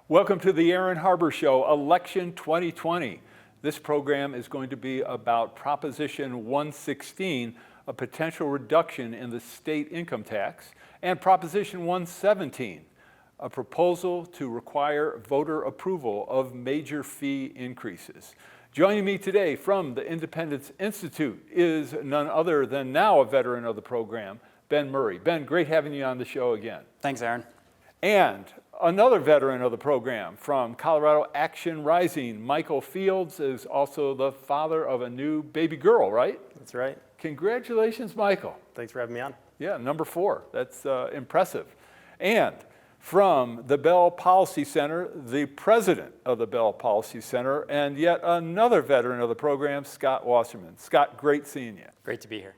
Welcome to the Aaron Harber Show, Election 2020. This program is going to be about Proposition 116, a potential reduction in the state income tax, and Proposition 117, a proposal to require voter approval of major fee increases. Joining me today from the Independence Institute is none other than now a veteran of the program, Ben Murray. Ben, great having you on the show again. Thanks, Aaron. And another veteran of the program from Colorado Action Rising, Michael Fields, is also the father of a new baby girl, right? That's right. Congratulations, Michael. Thanks for having me on. Yeah, number 4. That's impressive. And from the Bell Policy Center, the president of the Bell Policy Center, and yet another veteran of the program, Scott Wasserman. Scott, great seeing you. Great to be here.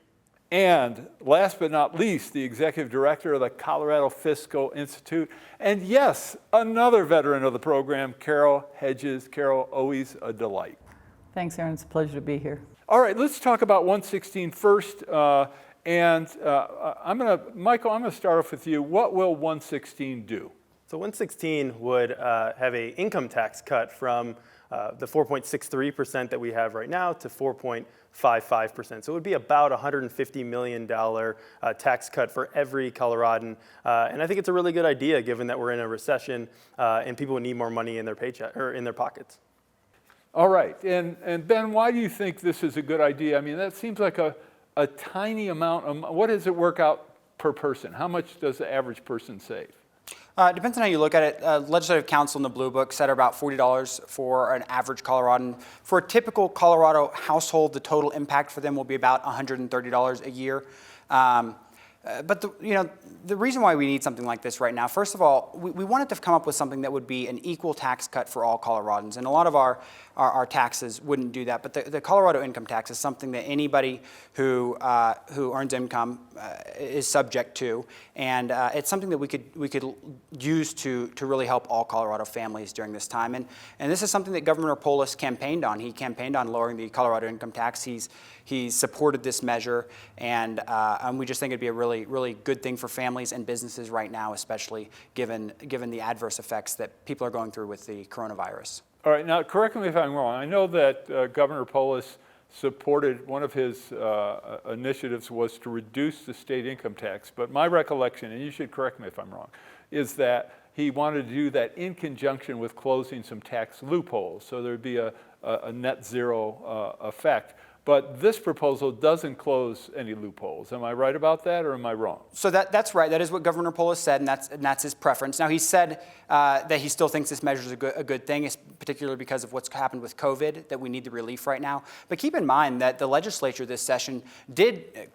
And last but not least, the executive director of the Colorado Fiscal Institute. And yes, another veteran of the program, Carol Hedges. Carol, always a delight. Thanks, Aaron. It's a pleasure to be here. All right, let's talk about 116 first. Michael, I'm going to start off with you. What will 116 do? So 116 would have an income tax cut from the 4.63% that we have right now to 4.55%. So it would be about $150 million tax cut for every Coloradan. And I think it's a really good idea given that we're in a recession and people need more money in their paycheck or in their pockets. All right. And Ben, why do you think this is a good idea? I mean, that seems like a tiny amount. What does it work out per person? How much does the average person save? It depends on how you look at it. Legislative Council in the Blue Book said about $40 for an average Coloradan. For a typical Colorado household, the total impact for them will be about $130 a year. But the reason why we need something like this right now, first of all, we wanted to come up with something that would be an equal tax cut for all Coloradans. And a lot of our taxes wouldn't do that. But the Colorado income tax is something that anybody who earns income is subject to. And it's something that we could use to really help all Colorado families during this time. And this is something that Governor Polis campaigned on. He campaigned on lowering the Colorado income tax. He's supported this measure, and we just think it'd be a really, really good thing for families and businesses right now, especially given the adverse effects that people are going through with the coronavirus. All right, now correct me if I'm wrong. I know that Governor Polis supported, one of his initiatives was to reduce the state income tax, but my recollection, and you should correct me if I'm wrong, is that he wanted to do that in conjunction with closing some tax loopholes, so there'd be a net zero effect. But this proposal doesn't close any loopholes. Am I right about that, or am I wrong? So that's right. That is what Governor Polis said, and that's his preference. Now, he said that he still thinks this measure is a good thing, particularly because of what's happened with COVID, that we need the relief right now. But keep in mind that the legislature this session did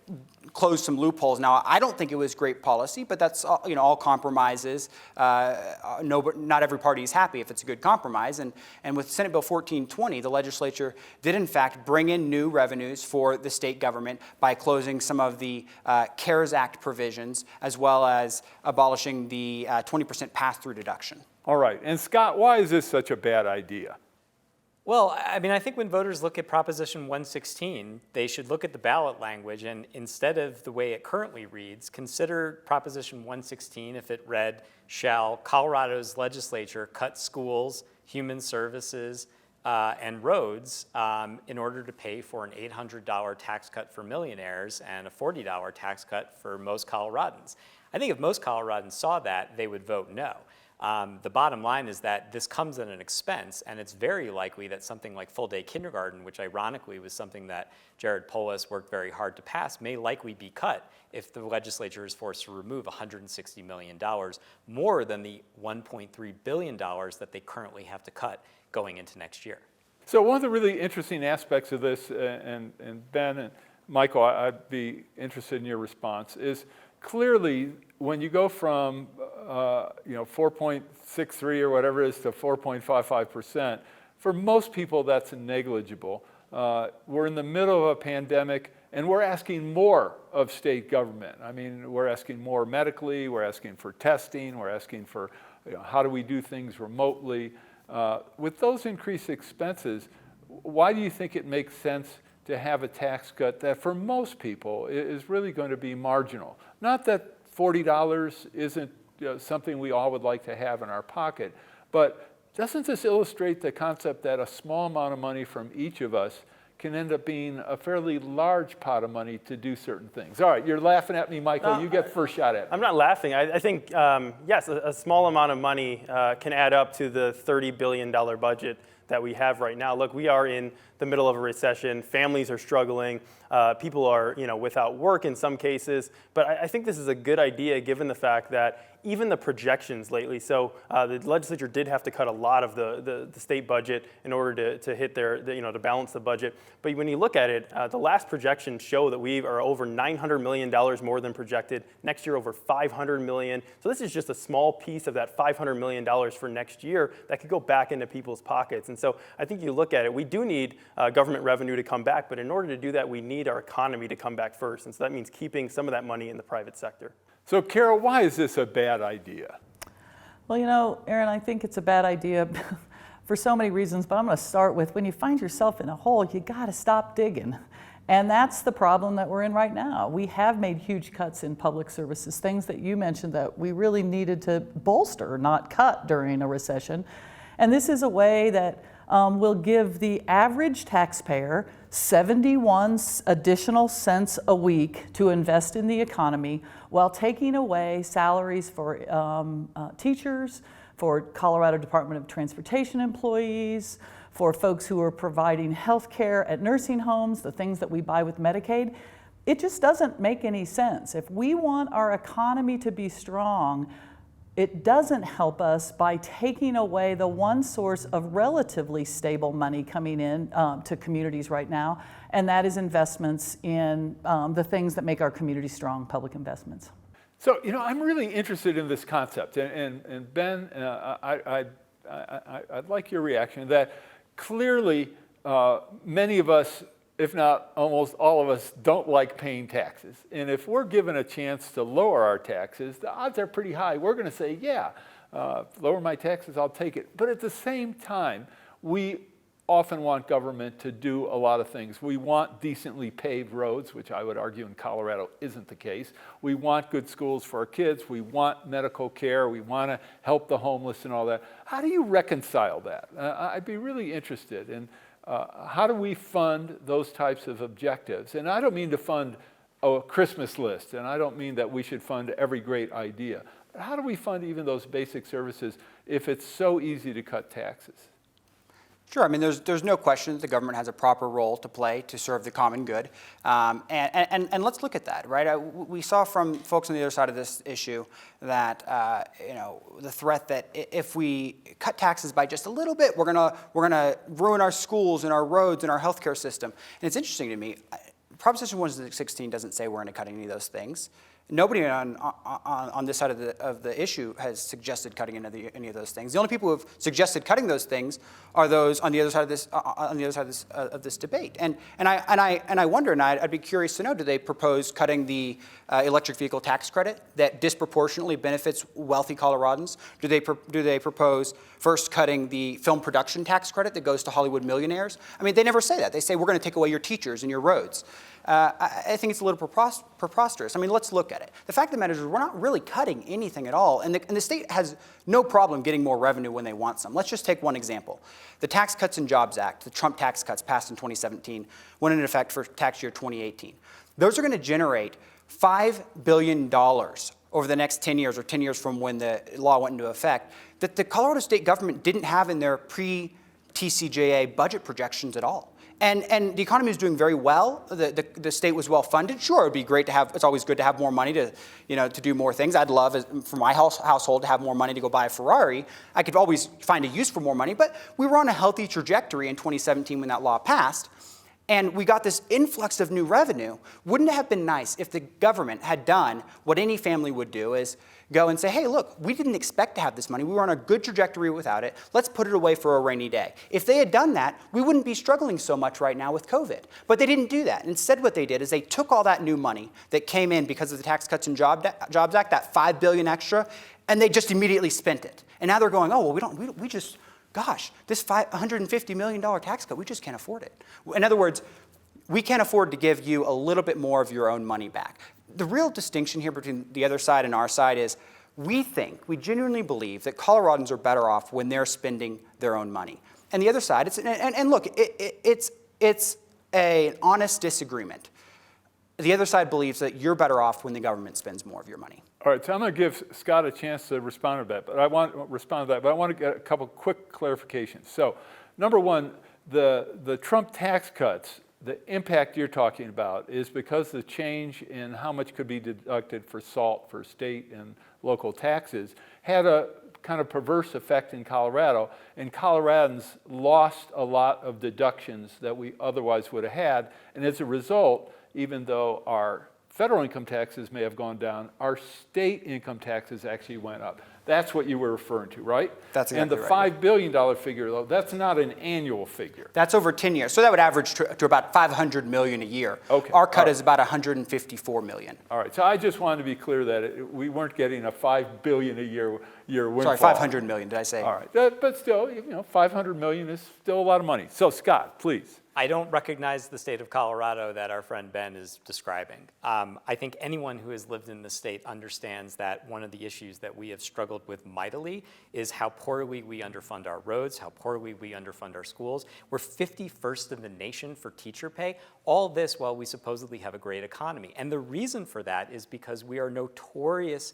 close some loopholes. Now, I don't think it was great policy, but that's all compromises. Not every party is happy if it's a good compromise. And with Senate Bill 1420, the legislature did in fact bring in new revenues for the state government by closing some of the CARES Act provisions, as well as abolishing the 20% pass-through deduction. All right. And Scott, why is this such a bad idea? Well, I mean, I think when voters look at Proposition 116, they should look at the ballot language, and instead of the way it currently reads, consider Proposition 116 if it read, shall Colorado's legislature cut schools, human services, and roads in order to pay for an $800 tax cut for millionaires and a $40 tax cut for most Coloradans. I think if most Coloradans saw that, they would vote no. The bottom line is that this comes at an expense, and it's very likely that something like full-day kindergarten, which ironically was something that Jared Polis worked very hard to pass, may likely be cut if the legislature is forced to remove $160 million, more than the $1.3 billion that they currently have to cut going into next year. So one of the really interesting aspects of this, and Ben and Michael, I'd be interested in your response, is clearly when you go from 4.63 or whatever it is to 4.55%, for most people that's negligible. We're in the middle of a pandemic, and we're asking more of state government. I mean, we're asking more medically, we're asking for testing, we're asking for how do we do things remotely. With those increased expenses, why do you think it makes sense to have a tax cut that for most people is really going to be marginal? Not that $40 isn't something we all would like to have in our pocket, but doesn't this illustrate the concept that a small amount of money from each of us can end up being a fairly large pot of money to do certain things? All right, you're laughing at me, Michael. You get first shot at me. I'm not laughing. I think, yes, a small amount of money can add up to the $30 billion budget that we have right now. Look, we are in the middle of a recession. Families are struggling. People are, without work in some cases. But I think this is a good idea given the fact that even the projections lately, so the legislature did have to cut a lot of the state budget in order to hit to balance the budget. But when you look at it, the last projections show that we are over $900 million more than projected. Next year, over $500 million. So this is just a small piece of that $500 million for next year that could go back into people's pockets. And so I think you look at it, we do need government revenue to come back, but in order to do that, we need our economy to come back first. And so that means keeping some of that money in the private sector. So, Carol, why is this a bad idea? Well, Aaron, I think it's a bad idea for so many reasons, but I'm going to start with when you find yourself in a hole, you got to stop digging. And that's the problem that we're in right now. We have made huge cuts in public services, things that you mentioned that we really needed to bolster, not cut during a recession. And this is a way that will give the average taxpayer 71 additional cents a week to invest in the economy while taking away salaries for teachers, for Colorado Department of Transportation employees, for folks who are providing health care at nursing homes, the things that we buy with Medicaid. It just doesn't make any sense. If we want our economy to be strong, it doesn't help us by taking away the one source of relatively stable money coming in to communities right now, and that is investments in the things that make our community strong, public investments. So, I'm really interested in this concept, and Ben, I'd like your reaction that clearly many of us, if not almost all of us, don't like paying taxes. And if we're given a chance to lower our taxes, the odds are pretty high. We're going to say, yeah, lower my taxes, I'll take it. But at the same time, we often want government to do a lot of things. We want decently paved roads, which I would argue in Colorado isn't the case. We want good schools for our kids. We want medical care. We want to help the homeless and all that. How do you reconcile that? I'd be really interested in how do we fund those types of objectives? And I don't mean to fund a Christmas list, and I don't mean that we should fund every great idea. But how do we fund even those basic services if it's so easy to cut taxes? Sure. I mean, there's no question that the government has a proper role to play to serve the common good, and let's look at that, right? We saw from folks on the other side of this issue that the threat that if we cut taxes by just a little bit, we're gonna ruin our schools and our roads and our healthcare system. And it's interesting to me, Proposition 116 doesn't say we're going to cut any of those things. Nobody on this side of the issue has suggested cutting any of those things. The only people who have suggested cutting those things are those on the other side of this debate. And I wonder, and I'd be curious to know, do they propose cutting the electric vehicle tax credit that disproportionately benefits wealthy Coloradans? Do they propose first cutting the film production tax credit that goes to Hollywood millionaires? I mean, they never say that. They say we're going to take away your teachers and your roads. I think it's a little preposterous. I mean, let's look at it. The fact of the matter is we're not really cutting anything at all, and the state has no problem getting more revenue when they want some. Let's just take one example. The Tax Cuts and Jobs Act, the Trump tax cuts passed in 2017, went into effect for tax year 2018. Those are going to generate $5 billion over the next 10 years, or 10 years from when the law went into effect, that the Colorado state government didn't have in their pre-TCJA budget projections at all. And the economy is doing very well. The state was well funded. Sure, it'd be great to have. It's always good to have more money to do more things. I'd love for my household to have more money to go buy a Ferrari. I could always find a use for more money. But we were on a healthy trajectory in 2017 when that law passed, and we got this influx of new revenue. Wouldn't it have been nice if the government had done what any family would do, is go and say, hey, look, we didn't expect to have this money. We were on a good trajectory without it. Let's put it away for a rainy day. If they had done that, we wouldn't be struggling so much right now with COVID. But they didn't do that. Instead, what they did is they took all that new money that came in because of the Tax Cuts and Jobs Act, that $5 billion extra, and they just immediately spent it. And now they're going, oh, well, we just gosh, this $150 million tax cut, we just can't afford it. In other words, we can't afford to give you a little bit more of your own money back. The real distinction here between the other side and our side is we genuinely believe that Coloradans are better off when they're spending their own money. And the other side, it's an honest disagreement. The other side believes that you're better off when the government spends more of your money. All right, so I'm going to give Scott a chance to respond to that, but I want to get a couple quick clarifications. So, number one, the Trump tax cuts, the impact you're talking about is because the change in how much could be deducted for SALT for state and local taxes had a kind of perverse effect in Colorado, and Coloradans lost a lot of deductions that we otherwise would have had, and as a result, even though our federal income taxes may have gone down, our state income taxes actually went up. That's what you were referring to, right? That's exactly right. right. And the $5 billion figure, though, that's not an annual figure. That's over 10 years. So that would average to about $500 million a year. Okay. Our cut is about $154 million. All right, so I just wanted to be clear that we weren't getting a $5 billion a year windfall. Sorry, $500 million, did I say? All right, but still, $500 million is still a lot of money. So Scott, please. I don't recognize the state of Colorado that our friend Ben is describing. I think anyone who has lived in the state understands that one of the issues that we have struggled with mightily is how poorly we underfund our roads, how poorly we underfund our schools. We're 51st in the nation for teacher pay. All this while we supposedly have a great economy. And the reason for that is because we are notorious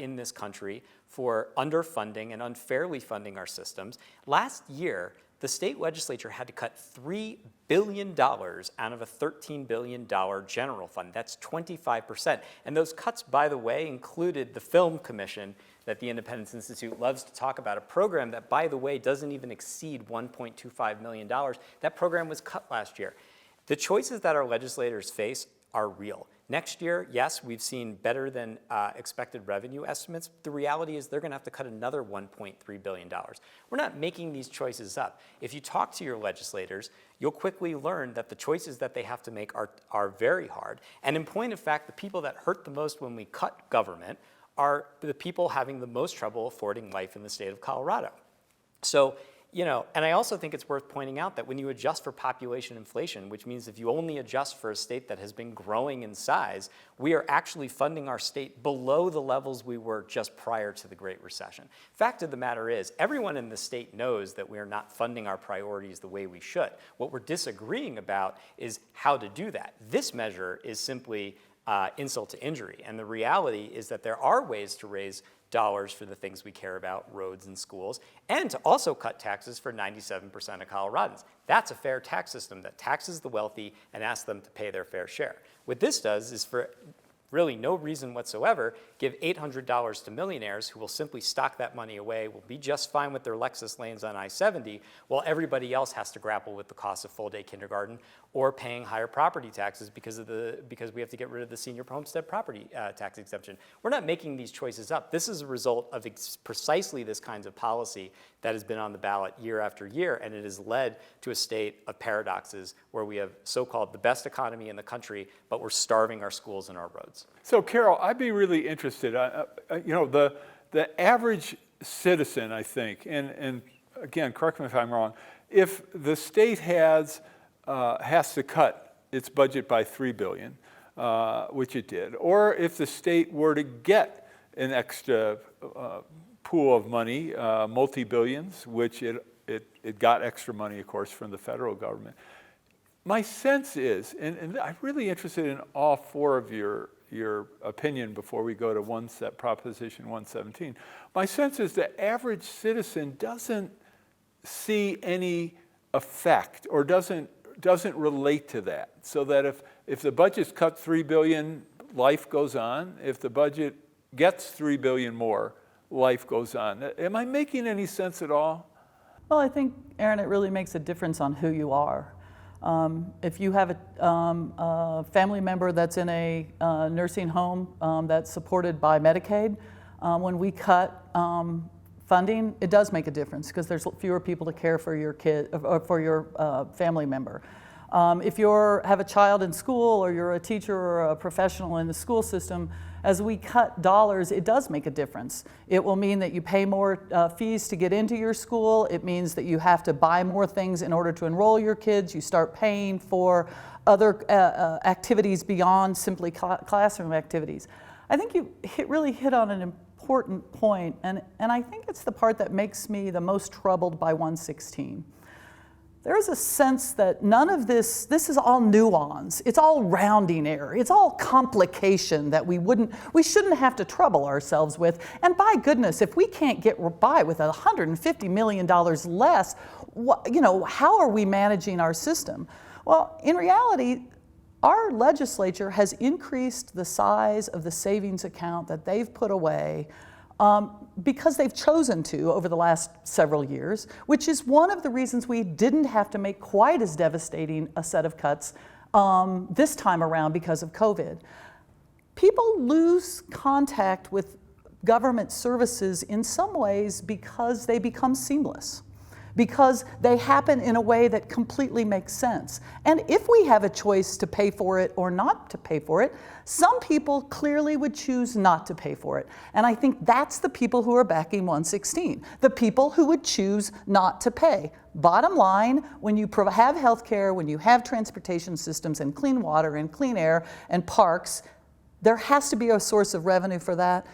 in this country for underfunding and unfairly funding our systems. Last year, the state legislature had to cut $3 billion out of a $13 billion general fund. That's 25%. And those cuts, by the way, included the Film Commission that the Independence Institute loves to talk about, a program that, by the way, doesn't even exceed $1.25 million. That program was cut last year. The choices that our legislators face are real. Next year, yes, we've seen better than expected revenue estimates. The reality is they're going to have to cut another $1.3 billion. We're not making these choices up. If you talk to your legislators, you'll quickly learn that the choices that they have to make are very hard. And in point of fact, the people that hurt the most when we cut government are the people having the most trouble affording life in the state of Colorado. So, and I also think it's worth pointing out that when you adjust for population inflation, which means if you only adjust for a state that has been growing in size, we are actually funding our state below the levels we were just prior to the Great Recession. Fact of the matter is, everyone in the state knows that we are not funding our priorities the way we should. What we're disagreeing about is how to do that. This measure is simply insult to injury, and the reality is that there are ways to raise dollars for the things we care about, roads and schools, and to also cut taxes for 97% of Coloradans. That's a fair tax system that taxes the wealthy and asks them to pay their fair share. What this does is, for really no reason whatsoever, give $800 to millionaires who will simply stock that money away, will be just fine with their Lexus lanes on I-70, while everybody else has to grapple with the cost of full-day kindergarten or paying higher property taxes because we have to get rid of the senior homestead property tax exemption. We're not making these choices up. This is a result of precisely this kinds of policy that has been on the ballot year after year, and it has led to a state of paradoxes where we have so-called the best economy in the country, but we're starving our schools and our roads. So, Carol, I'd be really interested. The average citizen, I think, and again, correct me if I'm wrong, if the state has to cut its budget by $3 billion, which it did, or if the state were to get an extra pool of money, multi-billions, which it got extra money, of course, from the federal government. My sense is, and I'm really interested in all four of your opinion before we go to Proposition 117. My sense is the average citizen doesn't see any effect or doesn't relate to that. So that if the budget's cut $3 billion, life goes on. If the budget gets $3 billion more, life goes on. Am I making any sense at all? Well, I think, Aaron, it really makes a difference on who you are. If you have a family member that's in a nursing home that's supported by Medicaid, when we cut funding, it does make a difference because there's fewer people to care for your kid or for your family member. If you have a child in school or you're a teacher or a professional in the school system, as we cut dollars, it does make a difference. It will mean that you pay more fees to get into your school. It means that you have to buy more things in order to enroll your kids. You start paying for other activities beyond simply classroom activities. I think you really hit on an important point, and I think it's the part that makes me the most troubled by 116. There is a sense that none of this is all nuance. It's all rounding error. It's all complication that we shouldn't have to trouble ourselves with. And by goodness, if we can't get by with $150 million less, how are we managing our system? Well, in reality, our legislature has increased the size of the savings account that they've put away because they've chosen to over the last several years, which is one of the reasons we didn't have to make quite as devastating a set of cuts this time around because of COVID. People lose contact with government services in some ways because they become seamless, because they happen in a way that completely makes sense. And if we have a choice to pay for it or not to pay for it, some people clearly would choose not to pay for it. And I think that's the people who are backing 116, the people who would choose not to pay. Bottom line, when you have health care, when you have transportation systems and clean water and clean air and parks, there has to be a source of revenue for that.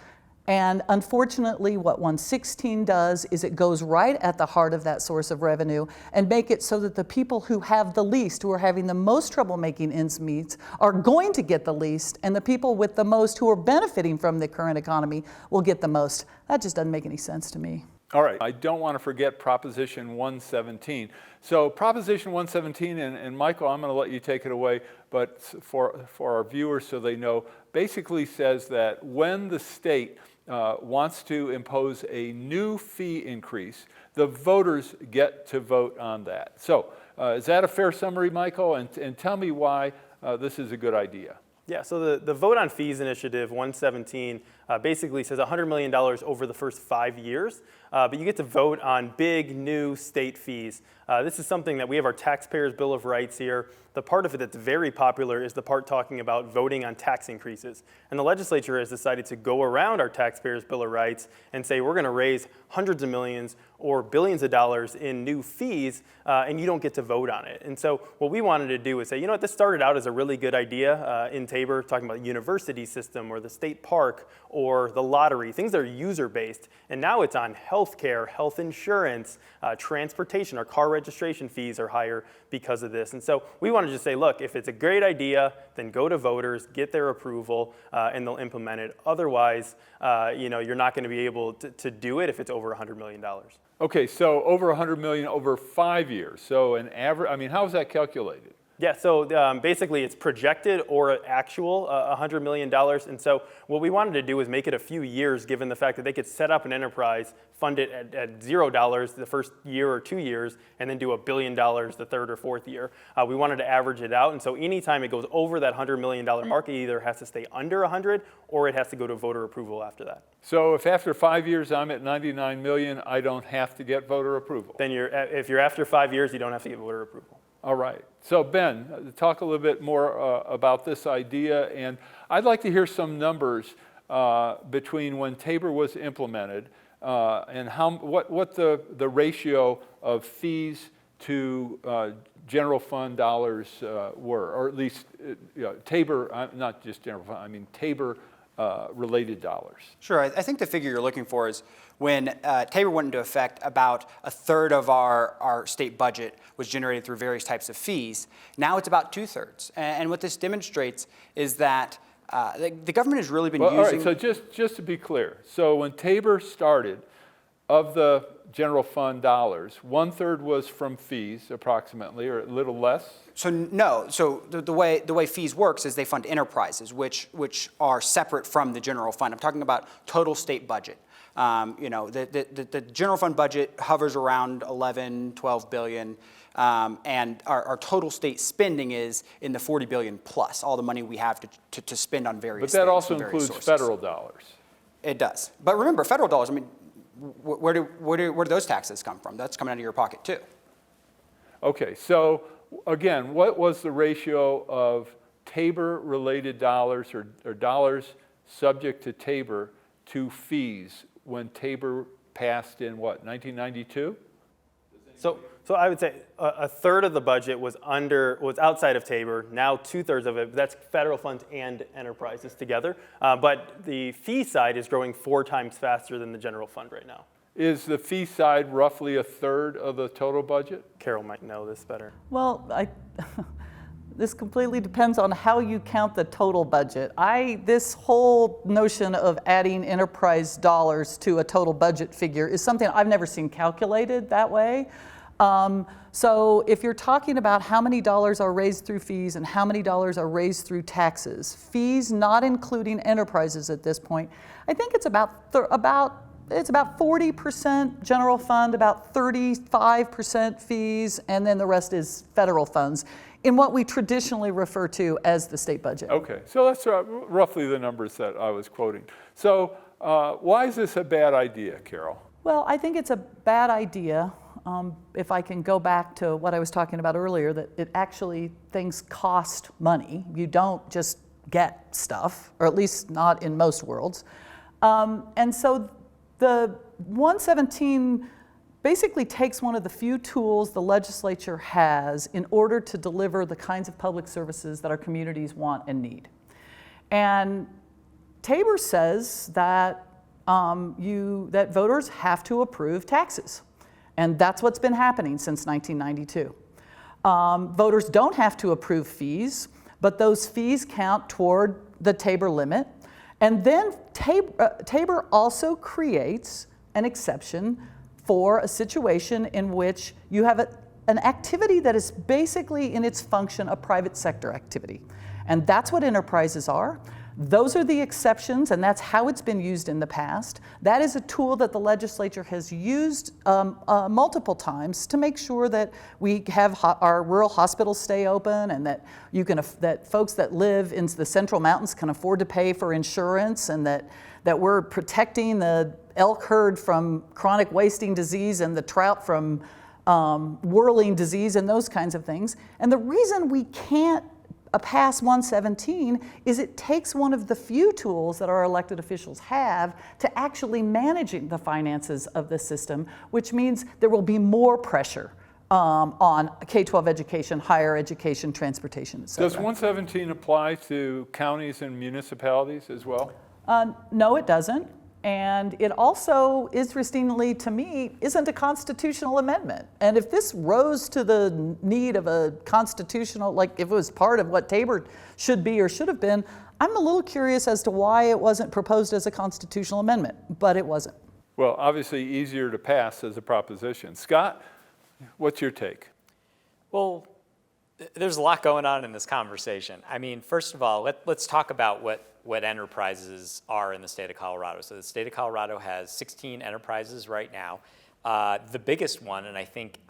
And unfortunately, what 116 does is it goes right at the heart of that source of revenue and make it so that the people who have the least, who are having the most trouble making ends meet, are going to get the least, and the people with the most who are benefiting from the current economy will get the most. That just doesn't make any sense to me. All right, I don't want to forget Proposition 117. So Proposition 117, and Michael, I'm going to let you take it away, but for our viewers so they know, basically says that when the state wants to impose a new fee increase, the voters get to vote on that. So is that a fair summary, Michael? And tell me why this is a good idea. Yeah, so the Vote on Fees Initiative 117 basically says $100 million over the first 5 years, but you get to vote on big new state fees. This is something that we have our Taxpayers' Bill of Rights here. The part of it that's very popular is the part talking about voting on tax increases. And the legislature has decided to go around our Taxpayers' Bill of Rights and say we're going to raise hundreds of millions or billions of dollars in new fees, and you don't get to vote on it. And so what we wanted to do is say, you know what, this started out as a really good idea in Tabor, talking about the university system or the state park or the lottery, things that are user-based. And now it's on healthcare, health insurance, transportation. Our car registration fees are higher because of this. And so we wanted to just say, look, if it's a great idea, then go to voters, get their approval, and they'll implement it. Otherwise, you're not going to be able to do it if it's over $100 million. Okay, so over 100 million over 5 years. So an average, how is that calculated? Yeah, so basically it's projected or actual $100 million. And so what we wanted to do is make it a few years, given the fact that they could set up an enterprise, fund it at $0 the first year or 2 years, and then do $1 billion the third or fourth year. We wanted to average it out. And so anytime it goes over that $100 million mark, it either has to stay under 100 or it has to go to voter approval after that. So if after 5 years I'm at 99 million, I don't have to get voter approval? Then if you're after 5 years, you don't have to get voter approval. All right. So Ben, talk a little bit more about this idea, and I'd like to hear some numbers between when Tabor was implemented and what the ratio of fees to general fund dollars were, or at least Tabor, not just general fund, Tabor related dollars. Sure. I think the figure you're looking for is when Tabor went into effect, about a third of our state budget was generated through various types of fees. Now it's about 2/3. And what this demonstrates is that the government has really been using... All right, so just to be clear, so when Tabor started, of the general fund dollars, 1/3 was from fees approximately, or a little less? So no, so the way fees works is they fund enterprises, which are separate from the general fund. I'm talking about total state budget. The general fund budget hovers around 11, 12 billion, and our total state spending is in the 40 billion plus, all the money we have to spend on various things. But that also includes federal dollars. It does. But remember, federal dollars, where do those taxes come from? That's coming out of your pocket too. Okay, so again, what was the ratio of Tabor-related dollars or dollars subject to Tabor to fees when Tabor passed in what, 1992? So I would say a third of the budget was outside of Tabor. Now 2/3 of it, that's federal funds and enterprises together. But the fee side is growing 4 times faster than the general fund right now. Is the fee side roughly a third of the total budget? Carol might know this better. Well, this completely depends on how you count the total budget. This whole notion of adding enterprise dollars to a total budget figure is something I've never seen calculated that way. So if you're talking about how many dollars are raised through fees and how many dollars are raised through taxes, fees not including enterprises at this point, I think it's about 40% general fund, about 35% fees, and then the rest is federal funds in what we traditionally refer to as the state budget. Okay, so that's roughly the numbers that I was quoting. So why is this a bad idea, Carol? Well, I think it's a bad idea. If I can go back to what I was talking about earlier, that things cost money. You don't just get stuff, or at least not in most worlds. And so the 117 basically takes one of the few tools the legislature has in order to deliver the kinds of public services that our communities want and need. And Tabor says that that voters have to approve taxes. And that's what's been happening since 1992. Voters don't have to approve fees, but those fees count toward the Tabor limit. And then Tabor also creates an exception for a situation in which you have an activity that is basically in its function a private sector activity. And that's what enterprises are. Those are the exceptions, and that's how it's been used in the past. That is a tool that the legislature has used multiple times to make sure that we have our rural hospitals stay open, and that that folks that live in the Central Mountains can afford to pay for insurance, and that we're protecting the elk herd from chronic wasting disease and the trout from whirling disease and those kinds of things. And the reason we can't pass 117 is it takes one of the few tools that our elected officials have to actually managing the finances of the system, which means there will be more pressure on K-12 education, higher education, transportation, et cetera. Does 117 apply to counties and municipalities as well? No, it doesn't. And it also, interestingly to me, isn't a constitutional amendment. And if this rose to the need of a constitutional, like if it was part of what Tabor should be or should have been, I'm a little curious as to why it wasn't proposed as a constitutional amendment, but it wasn't. Well, obviously easier to pass as a proposition. Scott, what's your take? Well, there's a lot going on in this conversation. I mean, first of all, let's talk about what enterprises are in the state of Colorado. So the state of Colorado has 16 enterprises right now. The biggest one, and I think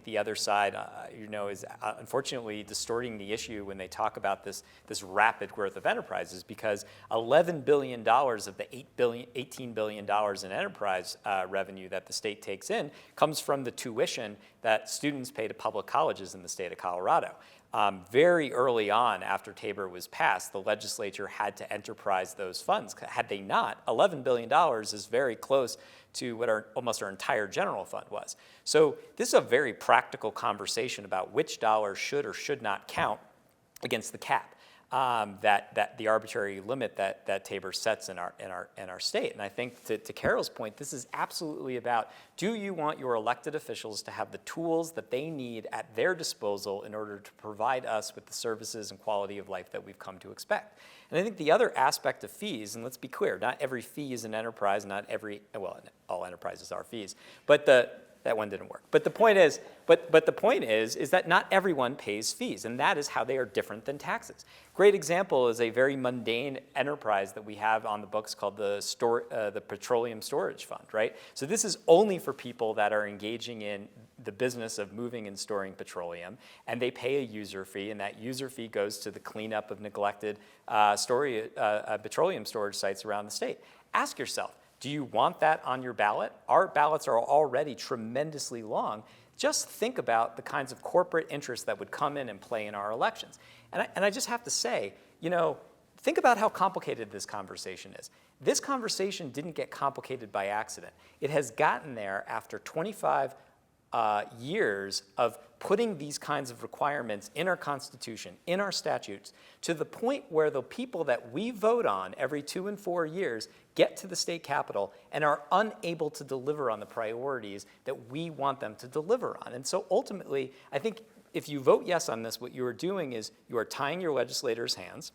the other side, is unfortunately distorting the issue when they talk about this rapid growth of enterprises, because $11 billion of the $18 billion in enterprise revenue that the state takes in comes from the tuition that students pay to public colleges in the state of Colorado. Very early on, after Tabor was passed, the legislature had to enterprise those funds. Had they not, $11 billion is very close to what almost our entire general fund was. So this is a very practical conversation about which dollars should or should not count against the cap. That the arbitrary limit that Tabor sets in our state. And I think to Carol's point, this is absolutely about, do you want your elected officials to have the tools that they need at their disposal in order to provide us with the services and quality of life that we've come to expect? And I think the other aspect of fees, and let's be clear, not every fee is an enterprise, all enterprises are fees, but that one didn't work. But the point is that not everyone pays fees, and that is how they are different than taxes. Great example is a very mundane enterprise that we have on the books called the Petroleum Storage Fund, right? So this is only for people that are engaging in the business of moving and storing petroleum, and they pay a user fee, and that user fee goes to the cleanup of neglected petroleum storage sites around the state. Ask yourself, do you want that on your ballot? Our ballots are already tremendously long. just think about the kinds of corporate interests that would come in and play in our elections. And I just have to say, think about how complicated this conversation is. This conversation didn't get complicated by accident. It has gotten there after 25 years of putting these kinds of requirements in our Constitution, in our statutes, to the point where the people that we vote on every 2 and 4 years get to the state capitol and are unable to deliver on the priorities that we want them to deliver on. And so ultimately, I think if you vote yes on this, what you are doing is you are tying your legislators' hands.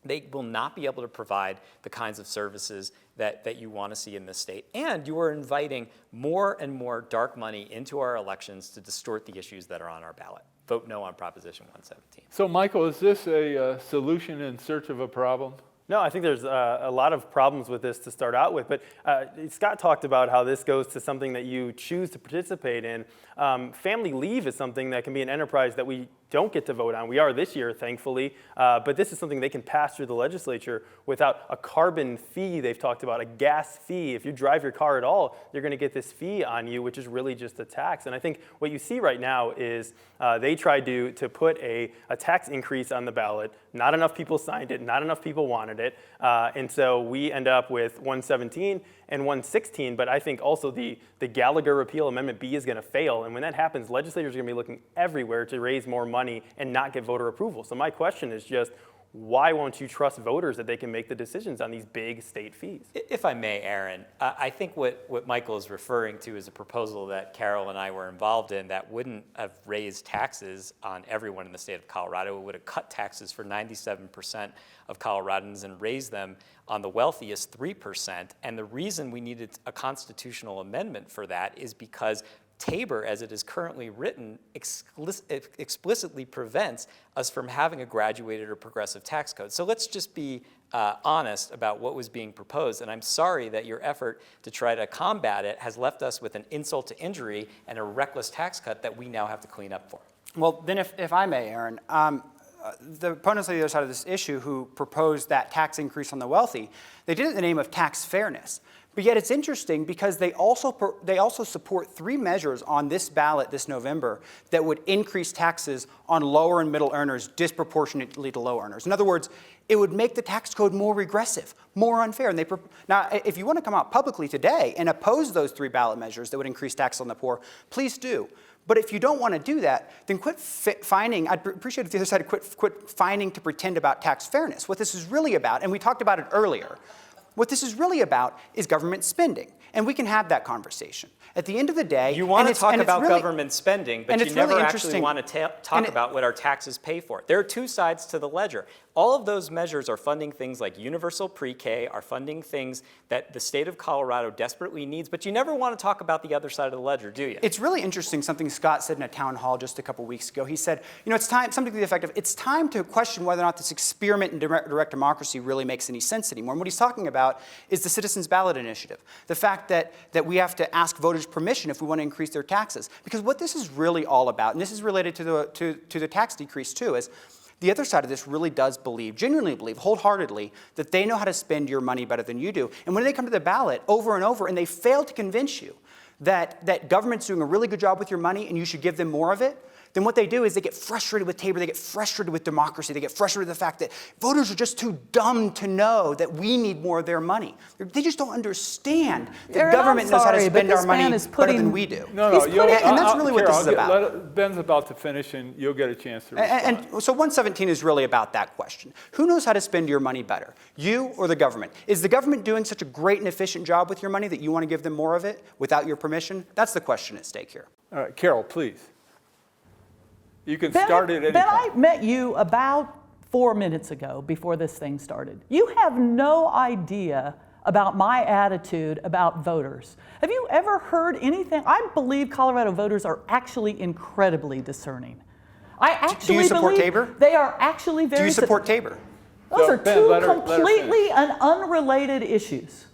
They will not be able to provide the kinds of services that you want to see in this state. And you are inviting more and more dark money into our elections to distort the issues that are on our ballot. Vote no on Proposition 117. So, Michael, is this a solution in search of a problem? No, I think there's a lot of problems with this to start out with, but Scott talked about how this goes to something that you choose to participate in. Family leave is something that can be an enterprise that we don't get to vote on. We are this year, thankfully, but this is something they can pass through the legislature without a carbon fee. They've talked about a gas fee. If you drive your car at all, you're going to get this fee on you, which is really just a tax. And I think what you see right now is they tried to put a tax increase on the ballot. Not enough people signed it. Not enough people wanted it. And so we end up with 117 and 116, but I think also the Gallagher repeal, Amendment B, is going to fail. And when that happens, legislators are going to be looking everywhere to raise more money and not get voter approval. So my question is just, why won't you trust voters that they can make the decisions on these big state fees? If I may, Aaron, I think what Michael is referring to is a proposal that Carol and I were involved in that wouldn't have raised taxes on everyone in the state of Colorado. It would have cut taxes for 97% of Coloradans and raised them on the wealthiest 3%. And the reason we needed a constitutional amendment for that is because Tabor, as it is currently written, explicitly prevents us from having a graduated or progressive tax code. So let's just be honest about what was being proposed. And I'm sorry that your effort to try to combat it has left us with an insult to injury and a reckless tax cut that we now have to clean up for. Well, then if I may, Aaron, the opponents on the other side of this issue who proposed that tax increase on the wealthy, they did it in the name of tax fairness. But yet it's interesting because they also support 3 measures on this ballot this November that would increase taxes on lower and middle earners disproportionately to low earners. In other words, it would make the tax code more regressive, more unfair. And now, if you want to come out publicly today and oppose those 3 ballot measures that would increase taxes on the poor, please do. But if you don't want to do that, then quit fining. I'd appreciate if the other side quit fining to pretend about tax fairness. What this is really about, and we talked about it earlier, what this is really about is government spending. And we can have that conversation. At the end of the day, you want to talk about government spending, but you never actually want to talk about what our taxes pay for. There are 2 sides to the ledger. All of those measures are funding things like universal pre-K, are funding things that the state of Colorado desperately needs, but you never want to talk about the other side of the ledger, do you? It's really interesting, something Scott said in a town hall just a couple weeks ago. He said, it's time, something to the effect of, it's time to question whether or not this experiment in direct democracy really makes any sense anymore. And what he's talking about is the Citizens Ballot Initiative, the fact that we have to ask voters permission if we want to increase their taxes. Because what this is really all about, and this is related to the tax decrease too, is the other side of this really does believe, genuinely believe, wholeheartedly, that they know how to spend your money better than you do. And when they come to the ballot over and over and they fail to convince you that government's doing a really good job with your money and you should give them more of it, then what they do is they get frustrated with Tabor, they get frustrated with democracy, they get frustrated with the fact that voters are just too dumb to know that we need more of their money. They just don't understand that government knows how to spend our money better than we do. No, and that's really what this is about. Ben's about to finish, and you'll get a chance to respond. And so 117 is really about that question. Who knows how to spend your money better, you or the government? Is the government doing such a great and efficient job with your money that you want to give them more of it without your permission? That's the question at stake here. All right, Carol, please. You can start at any Ben, time. I met you about 4 minutes ago before this thing started. You have no idea about my attitude about voters. Have you ever heard anything? I believe Colorado voters are actually incredibly discerning. I actually do you support believe Tabor? They are actually very. Do you support Tabor? Those So, are Ben, 2 let her completely and unrelated issues.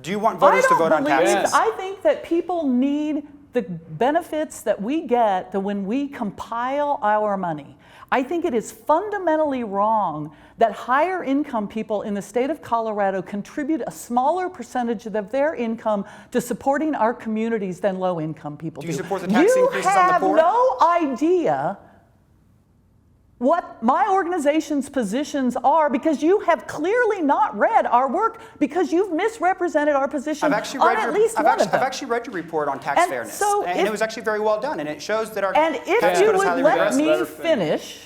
Do you want voters to vote on taxes? I think that people need the benefits that we get when we compile our money. I think it is fundamentally wrong that higher income people in the state of Colorado contribute a smaller percentage of their income to supporting our communities than low income people do. Do you support the tax increases on the poor? You have no idea what my organization's positions are because you have clearly not read our work because you've misrepresented our position I've actually on read at your, least I've one actually, of them. I've actually read your report on tax And fairness, so and if- it was actually very well done, and it shows that our And tax if code you is would highly let regressive. me Let her finish,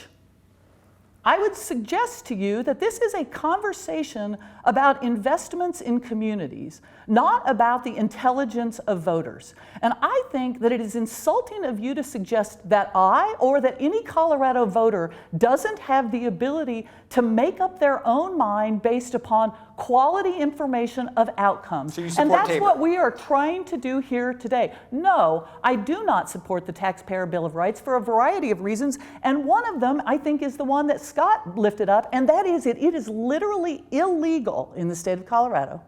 I would suggest to you that this is a conversation about investments in communities, not about the intelligence of voters. And I think that it is insulting of you to suggest that I or that any Colorado voter doesn't have the ability to make up their own mind based upon quality information of outcomes. So you And support that's Tabor? what we are trying to do here today. No, I do not support the Taxpayer Bill of Rights for a variety of reasons, and one of them I think is the one that Scott lifted up, and that is it is literally illegal in the state of Colorado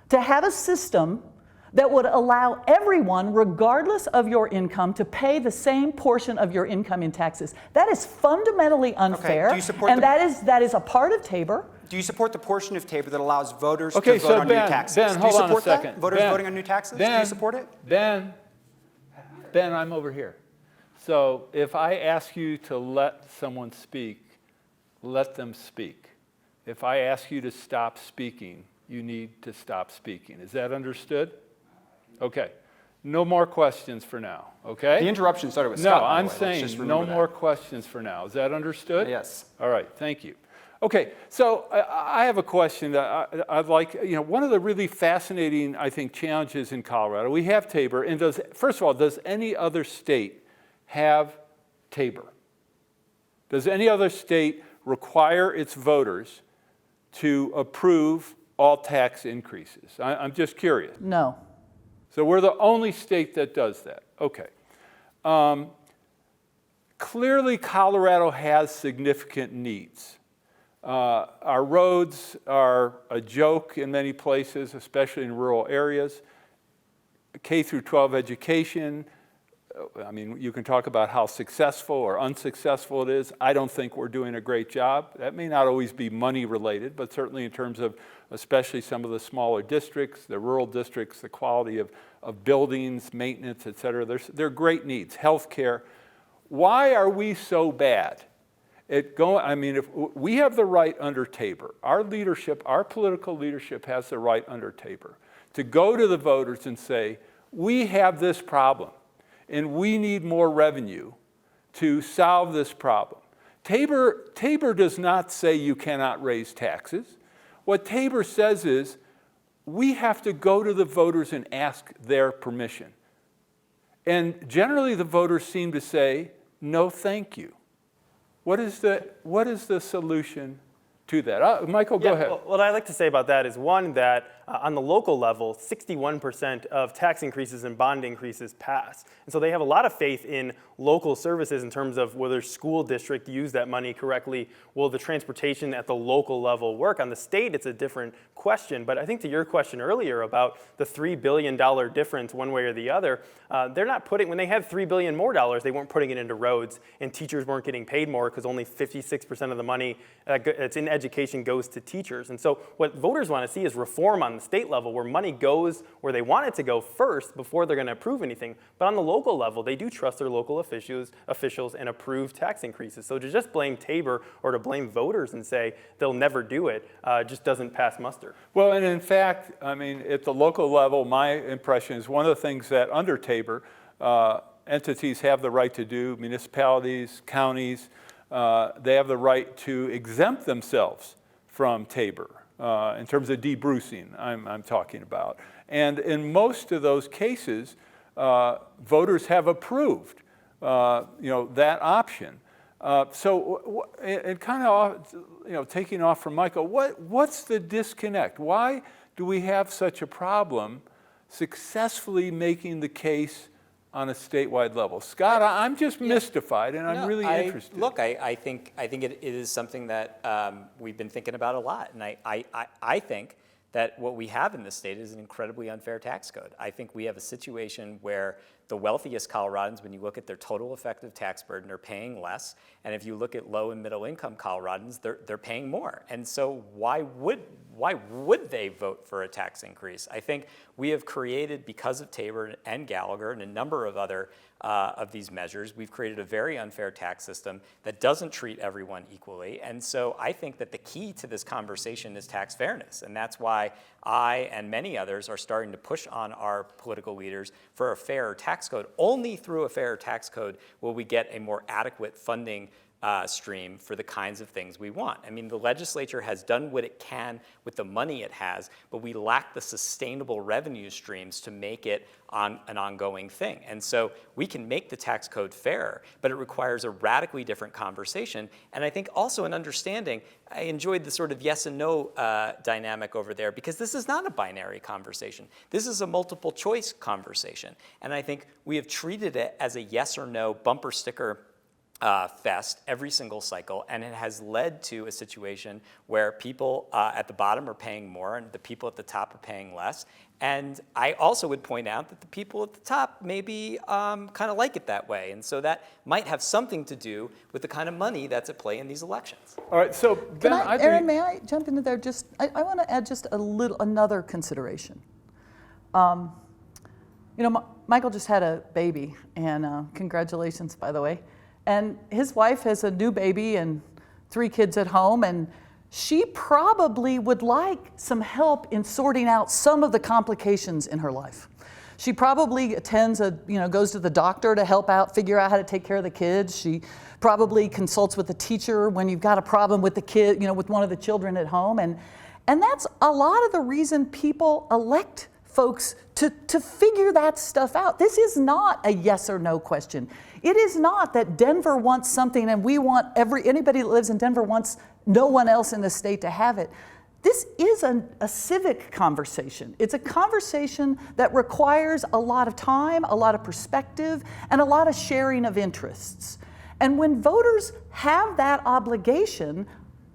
to have a system that would allow everyone, regardless of your income, to pay the same portion of your income in taxes. That is fundamentally unfair, do you support and the- that is a part of Tabor. Do you support the portion of Tabor that allows voters Okay, to vote so on Ben, new taxes? Ben, Do you hold on a support second. that? Voters Ben, voting on new taxes? Do Ben, you support it? Ben, I'm over here. So if I ask you to let someone speak, let them speak. If I ask you to stop speaking, you need to stop speaking. Is that understood? Okay. No more questions for now, okay? The interruption started with No, Scott, by the I'm way. Let's saying just no remember that. more questions for now. Is that understood? Yes. All right, thank you. Okay, so I have a question that I'd like, one of the really fascinating, I think, challenges in Colorado, we have Tabor, and first of all, does any other state have Tabor? Does any other state require its voters to approve all tax increases? I'm just curious. No. So we're the only state that does that. Okay. Clearly, Colorado has significant needs. Our roads are a joke in many places, especially in rural areas. K through 12 education, I mean, you can talk about how successful or unsuccessful it is. I don't think we're doing a great job. That may not always be money related, but certainly in terms of especially some of the smaller districts, the rural districts, the quality of buildings, maintenance, et cetera. They're great needs. Healthcare. Why are we so bad? If we have the right under Tabor, our leadership, our political leadership has the right under Tabor to go to the voters and say, we have this problem and we need more revenue to solve this problem. Tabor does not say you cannot raise taxes. What Tabor says is we have to go to the voters and ask their permission. And generally the voters seem to say, no, thank you. What is the solution to that? Michael, go ahead. Well, what I'd like to say about that is, one, that on the local level, 61% of tax increases and bond increases pass. And so they have a lot of faith in local services in terms of whether school district use that money correctly. Will the transportation at the local level work? On the state, it's a different question. But I think to your question earlier about the $3 billion difference one way or the other, they're not putting, when they had $3 billion more dollars, they weren't putting it into roads, and teachers weren't getting paid more because only 56% of the money that's in education goes to teachers. And so what voters want to see is reform on the state level, where money goes where they want it to go first before they're going to approve anything. But on the local level, they do trust their local officials and approve tax increases. So to just blame Tabor or to blame voters and say they'll never do it just doesn't pass muster. Well, and in fact, I mean, at the local level, my impression is one of the things that under Tabor, entities have the right to do, municipalities, counties, they have the right to exempt themselves from Tabor in terms of debrucing, I'm talking about. And in most of those cases, voters have approved that option. So, and kind of, taking off from Michael, what's the disconnect? Why do we have such a problem successfully making the case on a statewide level? Scott, I'm just mystified, and I'm really interested. Look, I think it is something that we've been thinking about a lot, and I think that what we have in this state is an incredibly unfair tax code. I think we have a situation where the wealthiest Coloradans, when you look at their total effective tax burden, are paying less. And if you look at low and middle income Coloradans, they're paying more. And so why would they vote for a tax increase? I think we have created, because of Tabor and Gallagher and a number of other of these measures, we've created a very unfair tax system that doesn't treat everyone equally. And so I think that the key to this conversation is tax fairness. And that's why I and many others are starting to push on our political leaders for a fairer tax code. Only through a fairer tax code will we get a more adequate funding stream for the kinds of things we want. I mean, the legislature has done what it can with the money it has, but we lack the sustainable revenue streams to make it an ongoing thing. And so we can make the tax code fairer, but it requires a radically different conversation. And I think also an understanding, I enjoyed the sort of yes and no dynamic over there, because this is not a binary conversation. This is a multiple choice conversation. And I think we have treated it as a yes or no bumper sticker fest every single cycle, and it has led to a situation where people at the bottom are paying more and the people at the top are paying less. And I also would point out that the people at the top maybe kind of like it that way, and so that might have something to do with the kind of money that's at play in these elections. All right, so Ben, Aaron, may I jump into there? I want to add just another consideration. You know, Michael just had a baby, and congratulations, by the way. And his wife has a new baby and 3 kids at home, and she probably would like some help in sorting out some of the complications in her life. She probably goes to the doctor to help out, figure out how to take care of the kids. She probably consults with the teacher when you've got a problem with the kid, with one of the children at home. And that's a lot of the reason people elect folks to figure that stuff out. This is not a yes or no question. It is not that Denver wants something and we want anybody that lives in Denver wants no one else in the state to have it. This is a civic conversation. It's a conversation that requires a lot of time, a lot of perspective, and a lot of sharing of interests. And when voters have that obligation,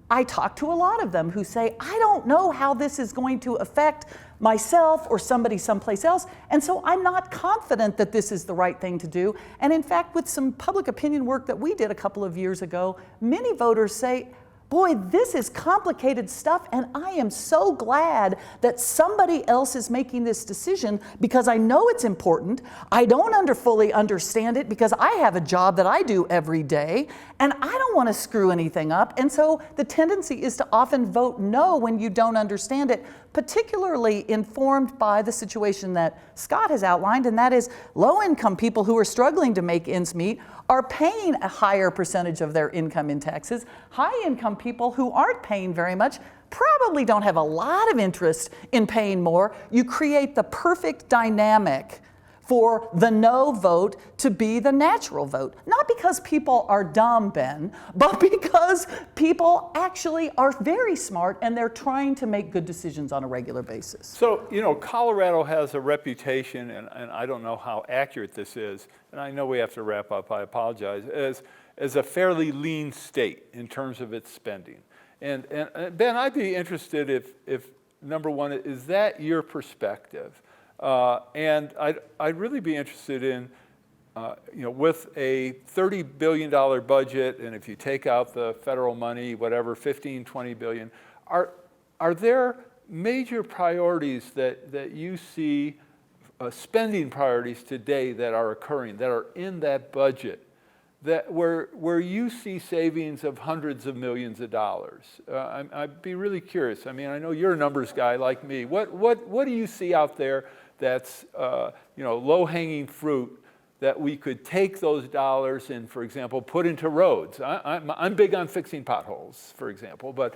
I talk to a lot of them who say, I don't know how this is going to affect myself or somebody someplace else, and so I'm not confident that this is the right thing to do. And in fact, with some public opinion work that we did a couple of years ago, many voters say, boy, this is complicated stuff, and I am so glad that somebody else is making this decision because I know it's important. I don't fully understand it because I have a job that I do every day, and I don't want to screw anything up. And so the tendency is to often vote no when you don't understand it, particularly informed by the situation that Scott has outlined, and that is low-income people who are struggling to make ends meet are paying a higher percentage of their income in taxes. High-income people who aren't paying very much probably don't have a lot of interest in paying more. You create the perfect dynamic for the no vote to be the natural vote. Not because people are dumb, Ben, but because people actually are very smart and they're trying to make good decisions on a regular basis. So, Colorado has a reputation, and I don't know how accurate this is, and I know we have to wrap up, I apologize, as a fairly lean state in terms of its spending. And Ben, I'd be interested if number one, is that your perspective? And I'd really be interested in, with a $30 billion budget, and if you take out the federal money, whatever, 15, 20 billion, are there major priorities that you see, spending priorities today that are occurring, that are in that budget, that where you see savings of hundreds of millions of dollars? I'd be really curious. I mean, I know you're a numbers guy like me. What do you see out there that's low-hanging fruit that we could take those dollars and, for example, put into roads? I'm big on fixing potholes, for example, but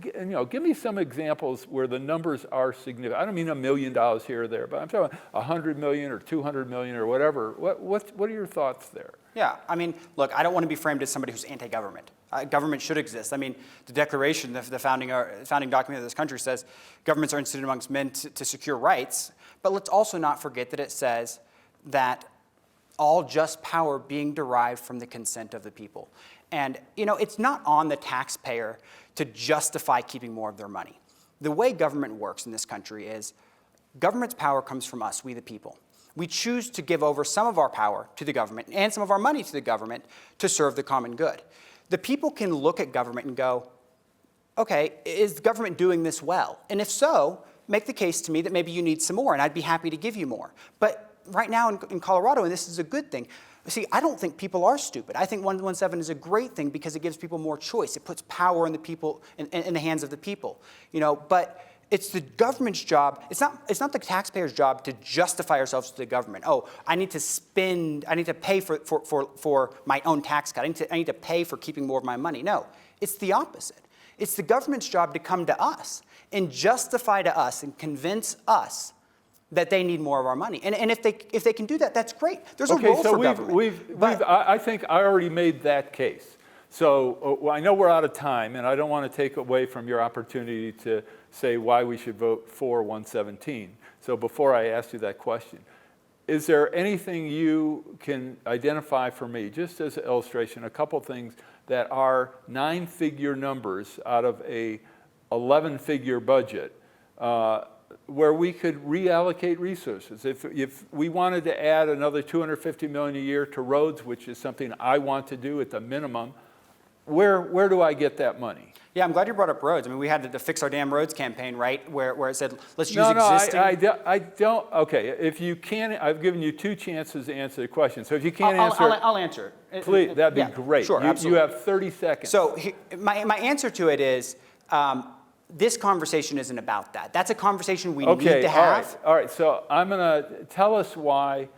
give me some examples where the numbers are significant. I don't mean $1 million here or there, but I'm talking 100 million or 200 million or whatever. What are your thoughts there? Yeah, I mean, look, I don't want to be framed as somebody who's anti-government. Government should exist. I mean, the Declaration, the founding document of this country says governments are instituted amongst men to secure rights, but let's also not forget that it says that all just power being derived from the consent of the people. And, it's not on the taxpayer to justify keeping more of their money. The way government works in this country is government's power comes from us, we the people. We choose to give over some of our power to the government and some of our money to the government to serve the common good. The people can look at government and go, okay, is the government doing this well? And if so, make the case to me that maybe you need some more, and I'd be happy to give you more. But right now in Colorado, and this is a good thing, see, I don't think people are stupid. I think 117 is a great thing because it gives people more choice. It puts power in the people, in the hands of the people. But it's the government's job. It's not the taxpayer's job to justify ourselves to the government. Oh, I need to pay for my own tax cut. I need to pay for keeping more of my money. No, it's the opposite. It's the government's job to come to us and justify to us and convince us that they need more of our money. And if they can do that, that's great. There's a role for government. I think I already made that case. So I know we're out of time, and I don't want to take away from your opportunity to say why we should vote for 117. So before I ask you that question, is there anything you can identify for me, just as an illustration, a couple things that are 9-figure numbers out of a 11-figure budget where we could reallocate resources? If we wanted to add another $250 million a year to roads, which is something I want to do at the minimum, where do I get that money? Yeah, I'm glad you brought up roads. I mean, we had the Fix Our Damn Roads campaign, right, where it said, let's use existing... I don't, okay, if you can, I've given you 2 chances to answer the question. So if you can't answer I'll answer it. Please, that'd be great. Sure, absolutely. You have 30 seconds. So my answer to it is, this conversation isn't about that. That's a conversation we need to have. All right, so I'm going to tell us why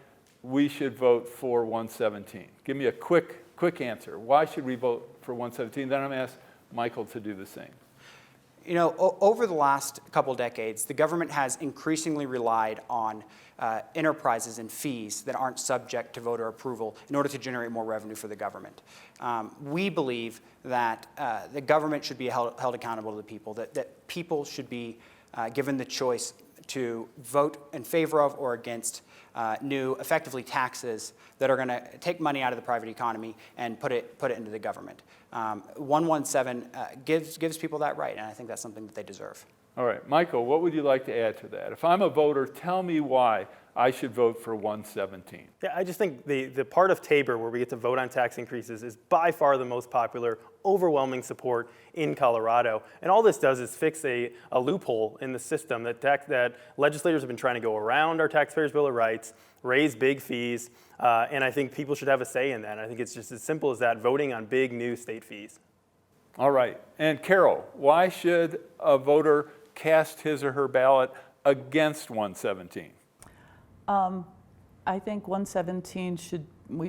we should vote for 117. Give me a quick answer. Why should we vote for 117? Then I'm going to ask Michael to do the same. Over the last couple decades, the government has increasingly relied on enterprises and fees that aren't subject to voter approval in order to generate more revenue for the government. We believe that the government should be held accountable to the people, that people should be given the choice to vote in favor of or against new, effectively taxes that are going to take money out of the private economy and put it into the government. 117 gives people that right, and I think that's something that they deserve. All right, Michael, what would you like to add to that? If I'm a voter, tell me why I should vote for 117. Yeah, I just think the part of Tabor where we get to vote on tax increases is by far the most popular, overwhelming support in Colorado. And all this does is fix a loophole in the system that legislators have been trying to go around our Taxpayers' Bill of Rights, raise big fees, and I think people should have a say in that. And I think it's just as simple as that, voting on big new state fees. All right, and Carol, why should a voter cast his or her ballot against 117? I think 117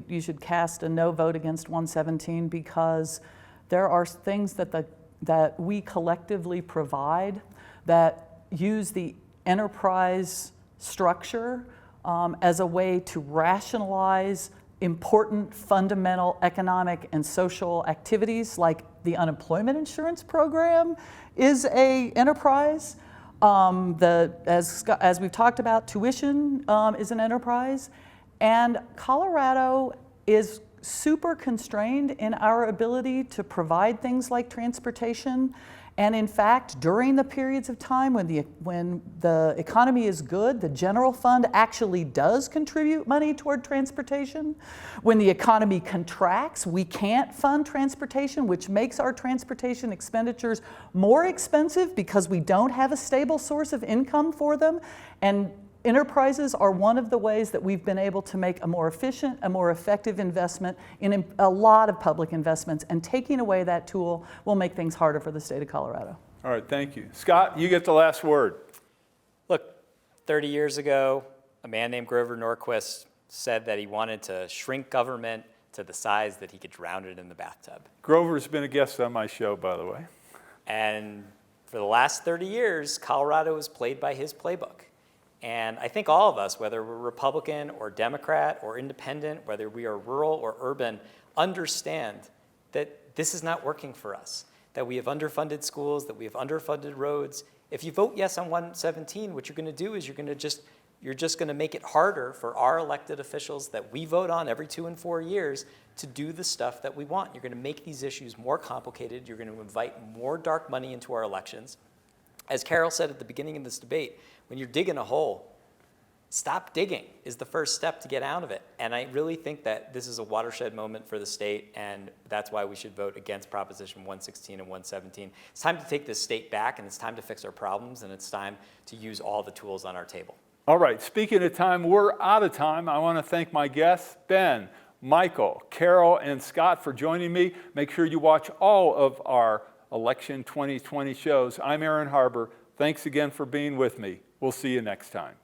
you should cast a no vote against 117 because there are things that we collectively provide that use the enterprise structure as a way to rationalize important fundamental economic and social activities, like the unemployment insurance program is an enterprise. As we've talked about, tuition is an enterprise, and Colorado is super constrained in our ability to provide things like transportation. And in fact, during the periods of time when the economy is good, the general fund actually does contribute money toward transportation. When the economy contracts, we can't fund transportation, which makes our transportation expenditures more expensive because we don't have a stable source of income for them. And enterprises are one of the ways that we've been able to make a more efficient, a more effective investment in a lot of public investments, and taking away that tool will make things harder for the state of Colorado. All right, thank you. Scott, you get the last word. Look, 30 years ago, a man named Grover Norquist said that he wanted to shrink government to the size that he could drown it in the bathtub. Grover's been a guest on my show, by the way. And for the last 30 years, Colorado has played by his playbook. And I think all of us, whether we're Republican or Democrat or independent, whether we are rural or urban, understand that this is not working for us, that we have underfunded schools, that we have underfunded roads. If you vote yes on 117, what you're going to do is you're just going to make it harder for our elected officials that we vote on every 2 and 4 years to do the stuff that we want. You're going to make these issues more complicated. You're going to invite more dark money into our elections. As Carol said at the beginning of this debate, when you're digging a hole, stop digging is the first step to get out of it. And I really think that this is a watershed moment for the state, and that's why we should vote against Proposition 116 and 117. It's time to take this state back, and it's time to fix our problems, and it's time to use all the tools on our table. All right, speaking of time, we're out of time. I want to thank my guests, Ben, Michael, Carol, and Scott for joining me. Make sure you watch all of our Election 2020 shows. I'm Aaron Harber. Thanks again for being with me. We'll see you next time.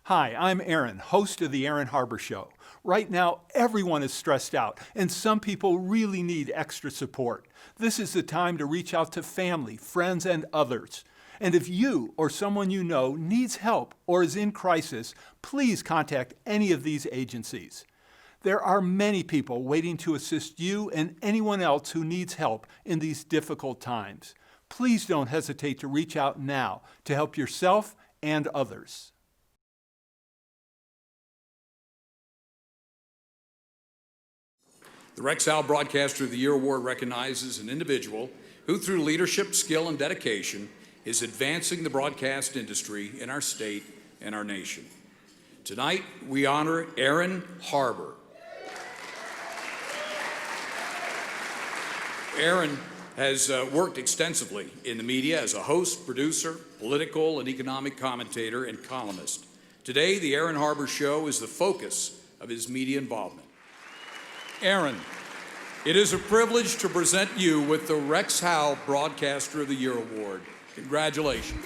Hi, I'm Aaron, host of the Aaron Harber Show. Right now, everyone is stressed out, and some people really need extra support. This is the time to reach out to family, friends, and others. And if you or someone you know needs help or is in crisis, please contact any of these agencies. There are many people waiting to assist you and anyone else who needs help in these difficult times. Please don't hesitate to reach out now to help yourself and others. The Rex Al Broadcaster of the Year Award recognizes an individual who, through leadership, skill, and dedication, is advancing the broadcast industry in our state and our nation. Tonight, we honor Aaron Harber. Aaron has worked extensively in the media as a host, producer, political and economic commentator, and columnist. Today, the Aaron Harber Show is the focus of his media involvement. Aaron, it is a privilege to present you with the Rex Howell Broadcaster of the Year Award. Congratulations.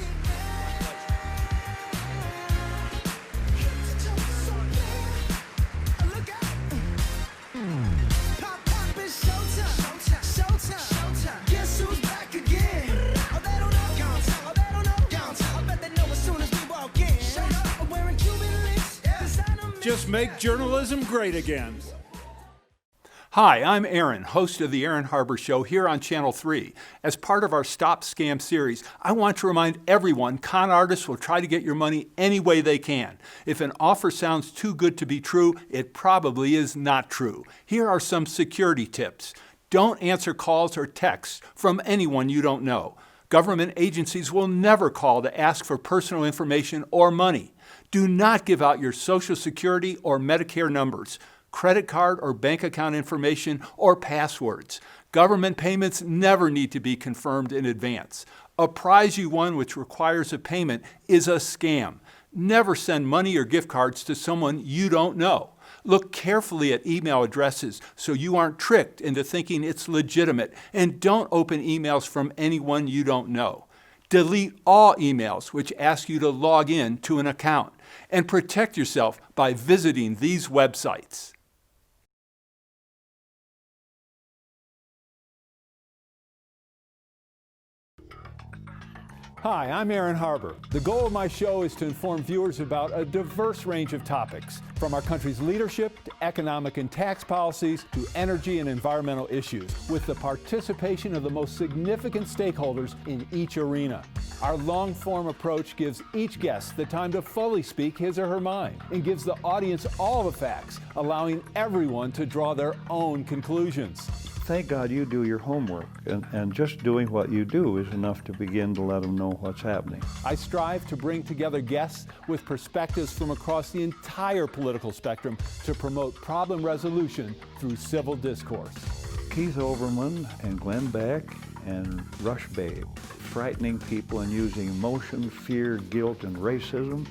Just make journalism great again. Hi, I'm Aaron, host of the Aaron Harber Show here on Channel 3. As part of our Stop Scam series, I want to remind everyone con artists will try to get your money any way they can. If an offer sounds too good to be true, it probably is not true. Here are some security tips. Don't answer calls or texts from anyone you don't know. Government agencies will never call to ask for personal information or money. Do not give out your Social Security or Medicare numbers, credit card or bank account information, or passwords. Government payments never need to be confirmed in advance. A prize you won which requires a payment is a scam. Never send money or gift cards to someone you don't know. Look carefully at email addresses so you aren't tricked into thinking it's legitimate, and don't open emails from anyone you don't know. Delete all emails which ask you to log in to an account, and protect yourself by visiting these websites. Hi, I'm Aaron Harber. The goal of my show is to inform viewers about a diverse range of topics, from our country's leadership to economic and tax policies to energy and environmental issues, with the participation of the most significant stakeholders in each arena. Our long-form approach gives each guest the time to fully speak his or her mind and gives the audience all the facts, allowing everyone to draw their own conclusions. Thank God you do your homework, and just doing what you do is enough to begin to let them know what's happening. I strive to bring together guests with perspectives from across the entire political spectrum to promote problem resolution through civil discourse. Keith Olbermann and Glenn Beck and Rush Babe. frightening people and using emotion, fear, guilt, and racism.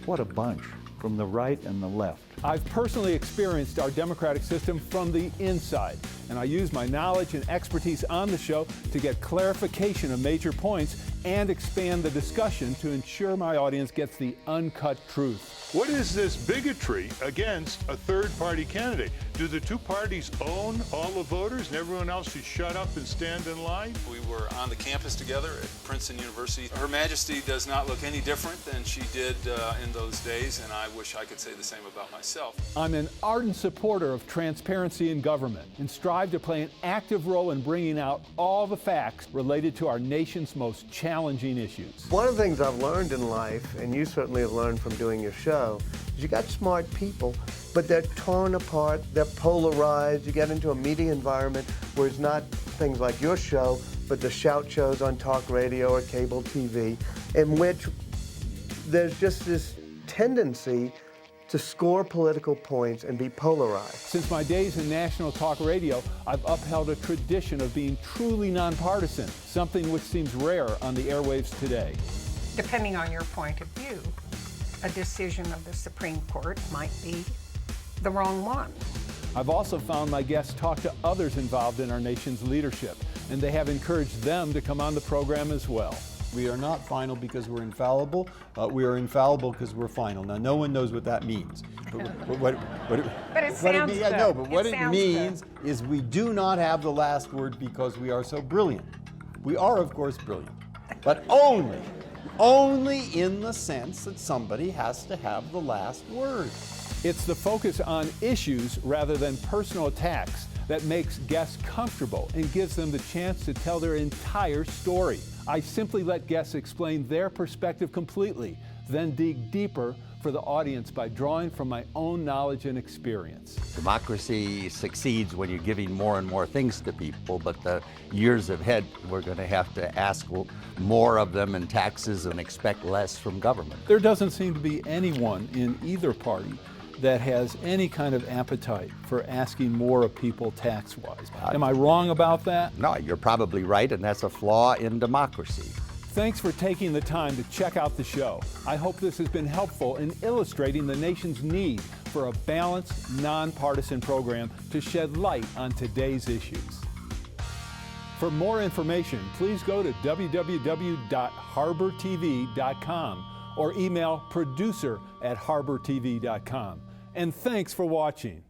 What a bunch, from the right and the left. I've personally experienced our democratic system from the inside, and I use my knowledge and expertise on the show to get clarification of major points and expand the discussion to ensure my audience gets the uncut truth. What is this bigotry against a third-party candidate? Do the two parties own all the voters and everyone else should shut up and stand in line? We were on the campus together at Princeton University. Her Majesty does not look any different than she did in those days, and I wish I could say the same about myself. I'm an ardent supporter of transparency in government and strive to play an active role in bringing out all the facts related to our nation's most challenging issues. One of the things I've learned in life, and you certainly have learned from doing your show, is you got smart people, but they're torn apart, they're polarized. You get into a media environment where it's not things like your show, but the shout shows on talk radio or cable TV, in which there's just this tendency to score political points and be polarized. Since my days in national talk radio, I've upheld a tradition of being truly nonpartisan, something which seems rare on the airwaves today. Depending on your point of view, a decision of the Supreme Court might be the wrong one. I've also found my guests talk to others involved in our nation's leadership, and they have encouraged them to come on the program as well. We are not final because we're infallible. We are infallible because we're final. Now, no one knows what that means. But it sounds good. I know, but what it sounds means is we do not have the last word because we are so brilliant. We are, of course, brilliant, but only in the sense that somebody has to have the last word. It's the focus on issues rather than personal attacks that makes guests comfortable and gives them the chance to tell their entire story. I simply let guests explain their perspective completely, then dig deeper for the audience by drawing from my own knowledge and experience. Democracy succeeds when you're giving more and more things to people, but the years ahead, we're going to have to ask more of them in taxes and expect less from government. There doesn't seem to be anyone in either party that has any kind of appetite for asking more of people tax-wise. Am I wrong about that? No, you're probably right, and that's a flaw in democracy. Thanks for taking the time to check out the show. I hope this has been helpful in illustrating the nation's need for a balanced, nonpartisan program to shed light on today's issues. For more information, please go to www.harbertv.com or email producer@harbertv.com. And thanks for watching.